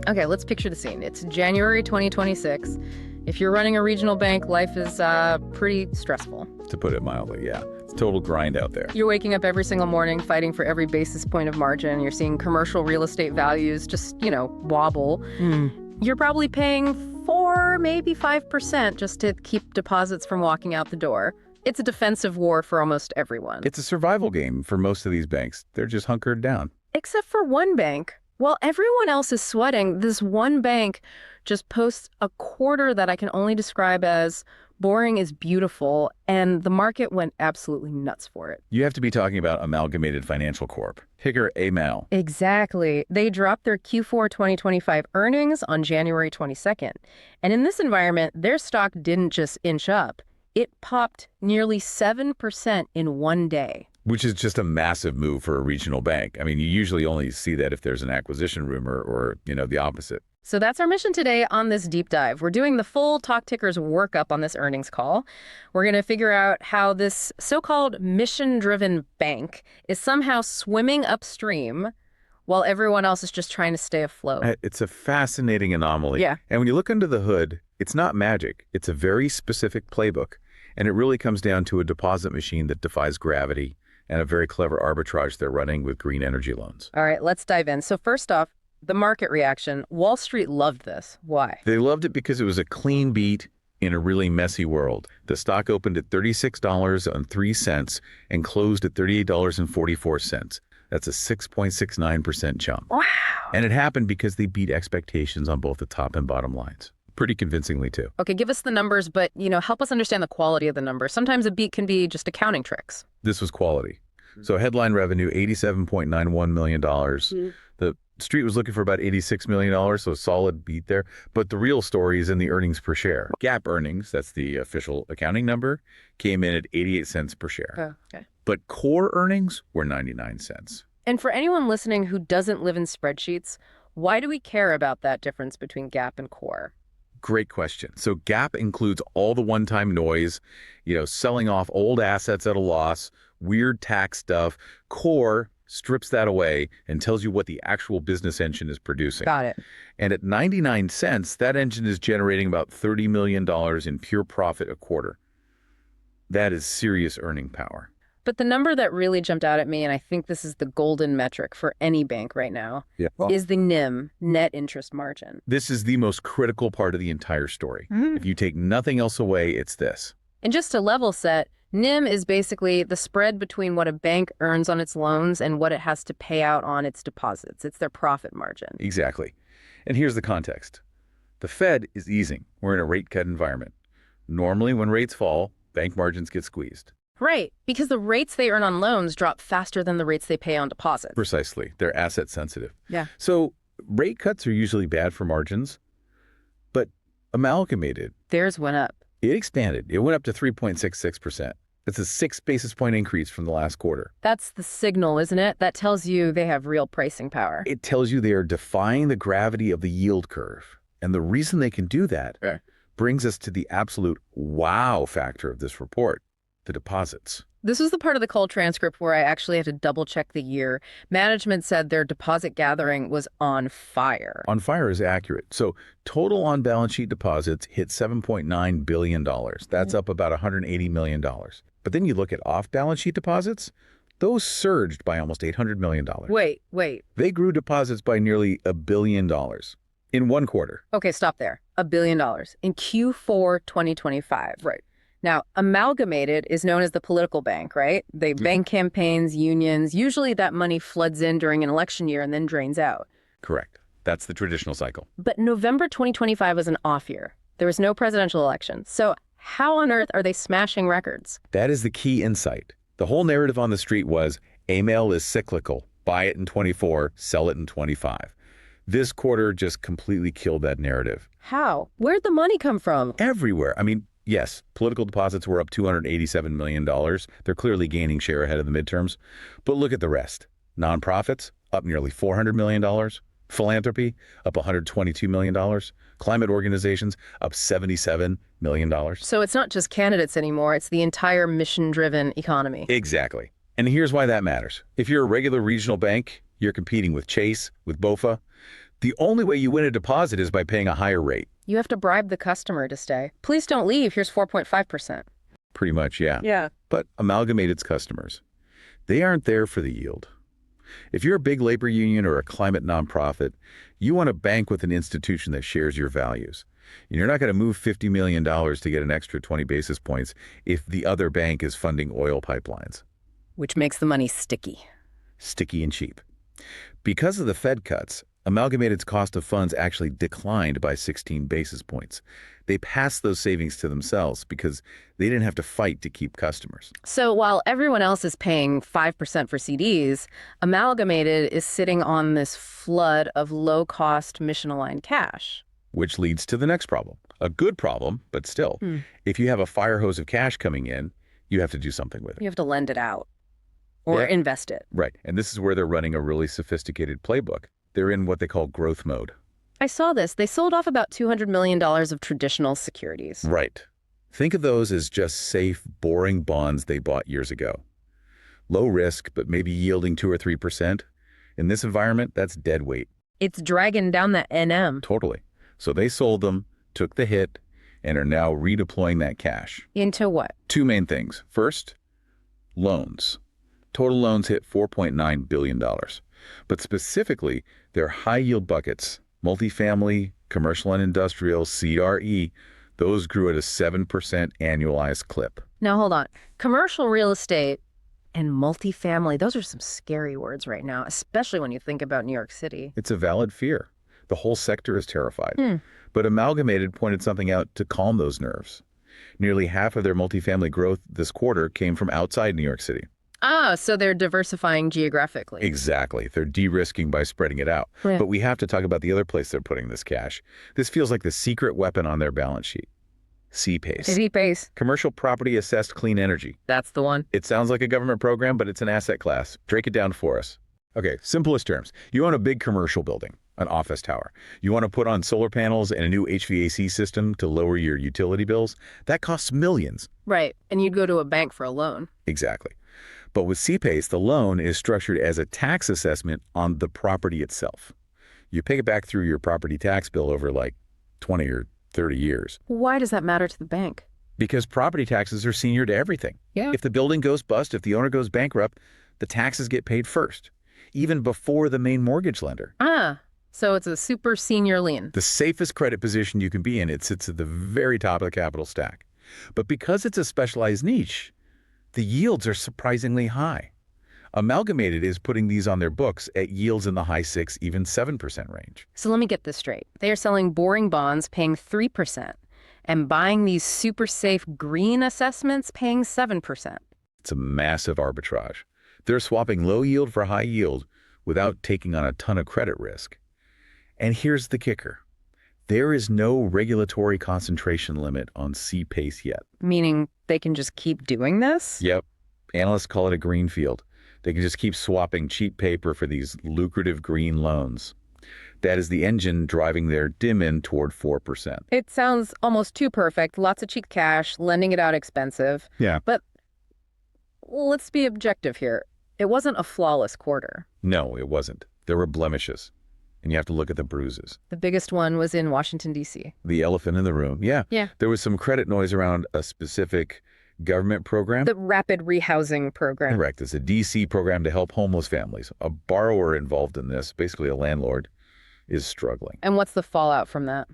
Okay, let's picture the scene. It's January 2026. If you're running a regional bank, life is pretty stressful. To put it mildly, yeah. It's total grind out there. You're waking up every single morning fighting for every basis point of margin. You're seeing commercial real estate values just, wobble. You're probably paying 4, maybe 5% just to keep deposits from walking out the door. It's a defensive war for almost everyone. It's a survival game for most of these banks. They're just hunkered down. Except for one bank. While everyone else is sweating, this one bank just posts a quarter that I can only describe as boring is beautiful, and the market went absolutely nuts for it. You have to be talking about Amalgamated Financial Corp, ticker AMAL. Exactly. They dropped their Q4 2025 earnings on January 22nd. And in this environment, their stock didn't just inch up. It popped nearly 7% in one day. Which is just a massive move for a regional bank. I mean, you usually only see that if there's an acquisition rumor or, the opposite. So that's our mission today on this deep dive. We're doing the full Talk Tickers workup on this earnings call. We're going to figure out how this so-called mission-driven bank is somehow swimming upstream while everyone else is just trying to stay afloat. It's a fascinating anomaly. Yeah. And when you look under the hood, it's not magic. It's a very specific playbook. And it really comes down to a deposit machine that defies gravity and a very clever arbitrage they're running with green energy loans. All right, let's dive in. So first off, the market reaction. Wall Street loved this. Why? They loved it because it was a clean beat in a really messy world. The stock opened at $36.03 and closed at $38.44. That's a 6.69% jump. Wow. And it happened because they beat expectations on both the top and bottom lines. Pretty convincingly, too. Okay, give us the numbers, but, help us understand the quality of the numbers. Sometimes a beat can be just accounting tricks. This was quality. So headline revenue, $87.91 million. The street was looking for about $86 million, so a solid beat there. But the real story is in the earnings per share. GAAP earnings, that's the official accounting number, came in at 88 cents per share. Oh, okay. But core earnings were 99 cents. And for anyone listening who doesn't live in spreadsheets, why do we care about that difference between GAAP and core? Great question. So GAAP includes all the one-time noise, selling off old assets at a loss, weird tax stuff. Core strips that away and tells you what the actual business engine is producing. Got it. And at 99 cents, that engine is generating about $30 million in pure profit a quarter. That is serious earning power. But the number that really jumped out at me, and I think this is the golden metric for any bank right now, is the NIM, net interest margin. This is the most critical part of the entire story. If you take nothing else away, it's this. And just to level set, NIM is basically the spread between what a bank earns on its loans and what it has to pay out on its deposits. It's their profit margin. Exactly. And here's the context. The Fed is easing. We're in a rate cut environment. Normally, when rates fall, bank margins get squeezed. Right, because the rates they earn on loans drop faster than the rates they pay on deposits. Precisely. They're asset sensitive. Yeah. So rate cuts are usually bad for margins, but Amalgamated, theirs went up. It expanded. It went up to 3.66%. That's a 6 basis point increase from the last quarter. That's the signal, isn't it? That tells you they have real pricing power. It tells you they are defying the gravity of the yield curve. And the reason they can do that brings us to the absolute wow factor of this report. The deposits. This is the part of the call transcript where I actually had to double check the year. Management said their deposit gathering was on fire. On fire is accurate. So total on-balance sheet deposits hit $7.9 billion. That's up about $180 million. But then you look at off-balance sheet deposits, those surged by almost $800 million. Wait. They grew deposits by nearly $1 billion in one quarter. Okay, stop there. $1 billion in Q4 2025. Right. Now, Amalgamated is known as the political bank, right? They bank campaigns, unions. Usually that money floods in during an election year and then drains out. Correct. That's the traditional cycle. But November 2025 was an off year. There was no presidential election. So how on earth are they smashing records? That is the key insight. The whole narrative on the street was AMAL is cyclical. Buy it in 24, sell it in 25. This quarter just completely killed that narrative. How? Where'd the money come from? Everywhere. I mean, yes, political deposits were up $287 million. They're clearly gaining share ahead of the midterms. But look at the rest. Nonprofits, up nearly $400 million. Philanthropy, up $122 million. Climate organizations, up $77 million. So it's not just candidates anymore. It's the entire mission-driven economy. Exactly. And here's why that matters. If you're a regular regional bank, You're competing with Chase, with BofA. The only way you win a deposit is by paying a higher rate. You have to bribe the customer to stay. Please don't leave. Here's 4.5%. Pretty much, yeah. Yeah. But Amalgamated's customers, they aren't there for the yield. If you're a big labor union or a climate nonprofit, you want to bank with an institution that shares your values. You're not going to move $50 million to get an extra 20 basis points if the other bank is funding oil pipelines. Which makes the money sticky. Sticky and cheap. Because of the Fed cuts, Amalgamated's cost of funds actually declined by 16 basis points. They passed those savings to themselves because they didn't have to fight to keep customers. So while everyone else is paying 5% for CDs, Amalgamated is sitting on this flood of low-cost mission-aligned cash. Which leads to the next problem. A good problem, but still. If you have a fire hose of cash coming in, you have to do something with it. You have to lend it out or invest it. Right. And this is where they're running a really sophisticated playbook. They're in what they call growth mode. I saw this. They sold off about $200 million of traditional securities. Right. Think of those as just safe, boring bonds they bought years ago. Low risk, but maybe yielding 2 or 3%. In this environment, that's dead weight. It's dragging down that NM. Totally. So they sold them, took the hit, and are now redeploying that cash. Into what? Two main things. First, loans. Total loans hit $4.9 billion. But specifically, their high-yield buckets, multifamily, commercial and industrial, CRE, those grew at a 7% annualized clip. Now, hold on. Commercial real estate and multifamily, those are some scary words right now, especially when you think about New York City. It's a valid fear. The whole sector is terrified. But Amalgamated pointed something out to calm those nerves. Nearly half of their multifamily growth this quarter came from outside New York City. Ah, so they're diversifying geographically. Exactly. They're de-risking by spreading it out. Right. But we have to talk about the other place they're putting this cash. This feels like the secret weapon on their balance sheet. CPACE. CPACE. Commercial Property Assessed Clean Energy. That's the one. It sounds like a government program, but it's an asset class. Break it down for us. Okay, simplest terms. You own a big commercial building, an office tower. You want to put on solar panels and a new HVAC system to lower your utility bills? That costs millions. Right. And you'd go to a bank for a loan. Exactly. But with CPACE, the loan is structured as a tax assessment on the property itself. You pay it back through your property tax bill over like 20 or 30 years. Why does that matter to the bank? Because property taxes are senior to everything. Yeah. If the building goes bust, if the owner goes bankrupt, the taxes get paid first, even before the main mortgage lender. Ah, so it's a super senior lien. The safest credit position you can be in. It sits at the very top of the capital stack. But because it's a specialized niche, the yields are surprisingly high. Amalgamated is putting these on their books at yields in the high 6, even 7% range. So let me get this straight. They are selling boring bonds paying 3% and buying these super safe green assessments paying 7%. It's a massive arbitrage. They're swapping low yield for high yield without taking on a ton of credit risk. And here's the kicker. There is no regulatory concentration limit on CPACE yet. Meaning they can just keep doing this? Yep. Analysts call it a green field. They can just keep swapping cheap paper for these lucrative green loans. That is the engine driving their dim-in toward 4%. It sounds almost too perfect. Lots of cheap cash, lending it out expensive. Yeah. But let's be objective here. It wasn't a flawless quarter. No, it wasn't. There were blemishes. And you have to look at the bruises. The biggest one was in Washington, D.C. The elephant in the room. Yeah. There was some credit noise around a specific government program. The rapid rehousing program. Correct. It's a D.C. program to help homeless families. A borrower involved in this, basically a landlord, is struggling. And what's the fallout from that?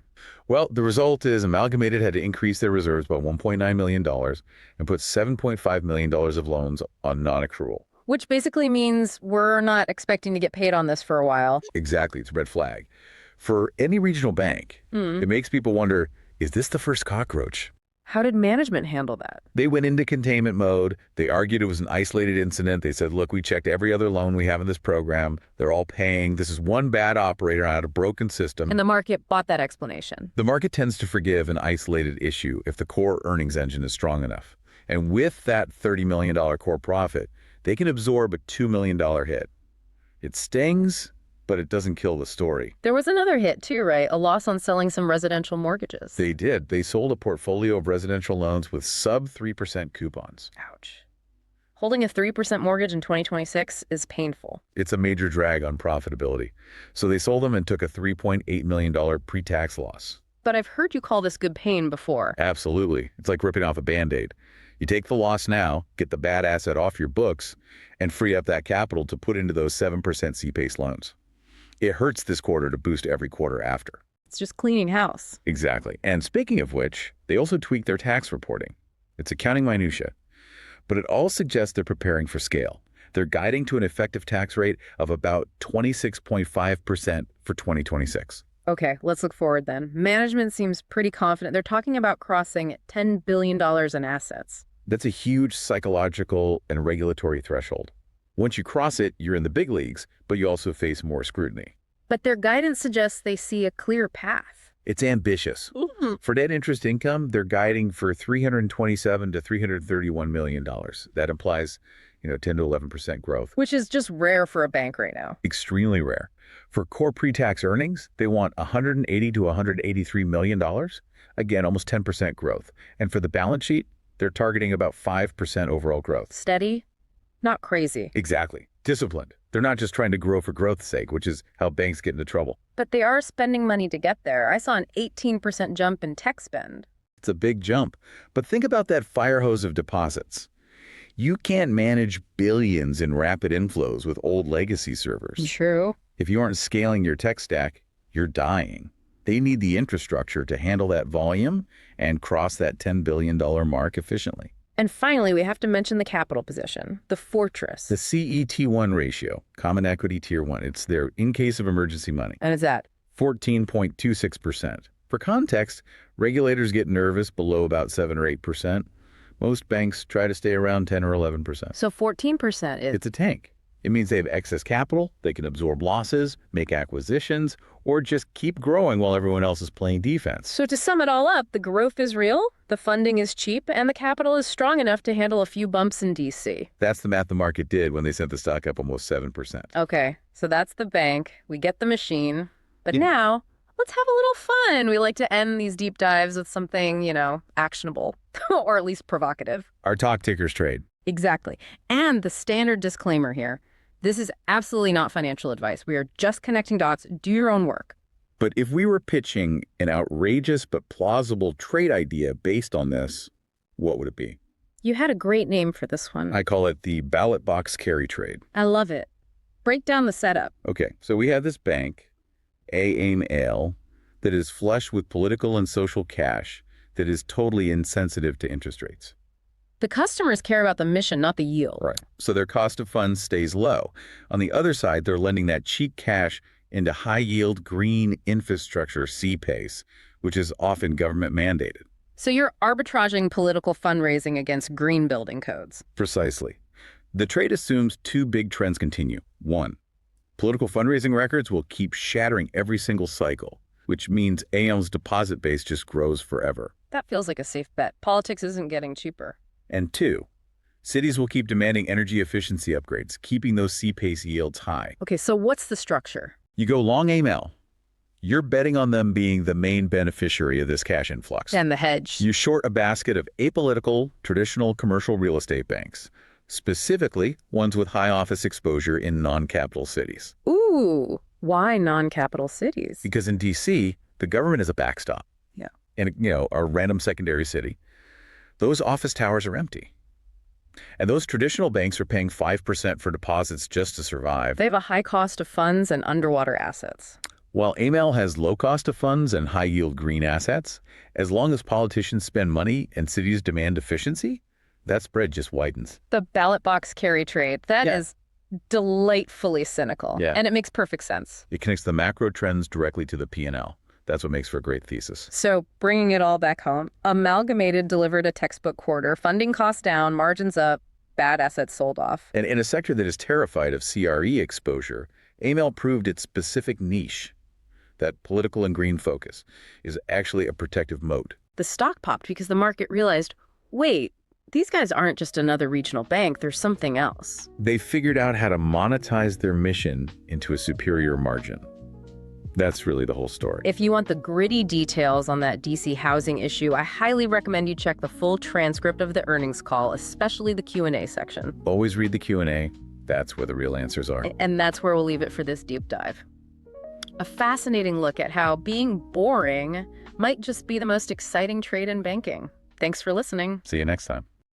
Well, the result is Amalgamated had to increase their reserves by $1.9 million and put $7.5 million of loans on non-accrual. Which basically means we're not expecting to get paid on this for a while. Exactly. It's a red flag. For any regional bank, it makes people wonder, is this the first cockroach? How did management handle that? They went into containment mode. They argued it was an isolated incident. They said, look, we checked every other loan we have in this program. They're all paying. This is one bad operator on a broken system. And the market bought that explanation. The market tends to forgive an isolated issue if the core earnings engine is strong enough. And with that $30 million core profit, they can absorb a $2 million hit. It stings, but it doesn't kill the story. There was another hit too, right? A loss on selling some residential mortgages. They did. They sold a portfolio of residential loans with sub 3% coupons. Ouch. Holding a 3% mortgage in 2026 is painful. It's a major drag on profitability. So they sold them and took a $3.8 million pre-tax loss. But I've heard you call this good pain before. Absolutely. It's like ripping off a Band-Aid. You take the loss now, get the bad asset off your books, and free up that capital to put into those 7% C-PACE loans. It hurts this quarter to boost every quarter after. It's just cleaning house. Exactly. And speaking of which, they also tweaked their tax reporting. It's accounting minutia, but it all suggests they're preparing for scale. They're guiding to an effective tax rate of about 26.5% for 2026. Okay, let's look forward then. Management seems pretty confident. They're talking about crossing $10 billion in assets. That's a huge psychological and regulatory threshold. Once you cross it, you're in the big leagues, but you also face more scrutiny. But their guidance suggests they see a clear path. It's ambitious. For net interest income, they're guiding for $327 to $331 million. That implies, 10 to 11% growth. Which is just rare for a bank right now. Extremely rare. For core pre-tax earnings, they want $180 to $183 million. Again, almost 10% growth. And for the balance sheet, they're targeting about 5% overall growth. Steady, not crazy. Exactly. Disciplined. They're not just trying to grow for growth's sake, which is how banks get into trouble. But they are spending money to get there. I saw an 18% jump in tech spend. It's a big jump. But think about that fire hose of deposits. You can't manage billions in rapid inflows with old legacy servers. True. If you aren't scaling your tech stack, you're dying. They need the infrastructure to handle that volume and cross that $10 billion mark efficiently. And finally, we have to mention the capital position, the fortress. The CET1 ratio, Common Equity Tier 1, it's their in case of emergency money. And it's at 14.26%. For context, regulators get nervous below about 7 or 8%. Most banks try to stay around 10 or 11%. So 14% is... It's a tank. It means they have excess capital, they can absorb losses, make acquisitions, or just keep growing while everyone else is playing defense. So to sum it all up, the growth is real, the funding is cheap, and the capital is strong enough to handle a few bumps in D.C. That's the math the market did when they sent the stock up almost 7%. Okay, so that's the bank. We get the machine. But now, let's have a little fun. We like to end these deep dives with something, actionable, or at least provocative. Our talk tickers trade. Exactly. And the standard disclaimer here. This is absolutely not financial advice. We are just connecting dots. Do your own work. But if we were pitching an outrageous but plausible trade idea based on this, what would it be? You had a great name for this one. I call it the ballot box carry trade. I love it. Break down the setup. Okay, so we have this bank, AIML, that is flush with political and social cash that is totally insensitive to interest rates. The customers care about the mission, not the yield. Right. So their cost of funds stays low. On the other side, they're lending that cheap cash into high-yield green infrastructure C-PACE, which is often government mandated. So you're arbitraging political fundraising against green building codes. Precisely. The trade assumes two big trends continue. One, political fundraising records will keep shattering every single cycle, which means AIML's deposit base just grows forever. That feels like a safe bet. Politics isn't getting cheaper. And two, cities will keep demanding energy efficiency upgrades, keeping those C-PACE yields high. Okay, so what's the structure? You go long AIML. You're betting on them being the main beneficiary of this cash influx. And the hedge. You short a basket of apolitical, traditional commercial real estate banks, specifically ones with high office exposure in non-capital cities. Ooh, why non-capital cities? Because in D.C., the government is a backstop. Yeah. In, a random secondary city. Those office towers are empty. And those traditional banks are paying 5% for deposits just to survive. They have a high cost of funds and underwater assets. While AIML has low cost of funds and high-yield green assets, as long as politicians spend money and cities demand efficiency, that spread just widens. The ballot box carry trade, that is delightfully cynical. Yeah. And it makes perfect sense. It connects the macro trends directly to the P&L. That's what makes for a great thesis. So bringing it all back home, Amalgamated delivered a textbook quarter, funding costs down, margins up, bad assets sold off. And in a sector that is terrified of CRE exposure, AIML proved its specific niche, that political and green focus, is actually a protective moat. The stock popped because the market realized, wait, these guys aren't just another regional bank, there's something else. They figured out how to monetize their mission into a superior margin. That's really the whole story. If you want the gritty details on that DC housing issue, I highly recommend you check the full transcript of the earnings call, especially the Q&A section. Always read the Q&A. That's where the real answers are. And that's where we'll leave it for this deep dive. A fascinating look at how being boring might just be the most exciting trade in banking. Thanks for listening. See you next time.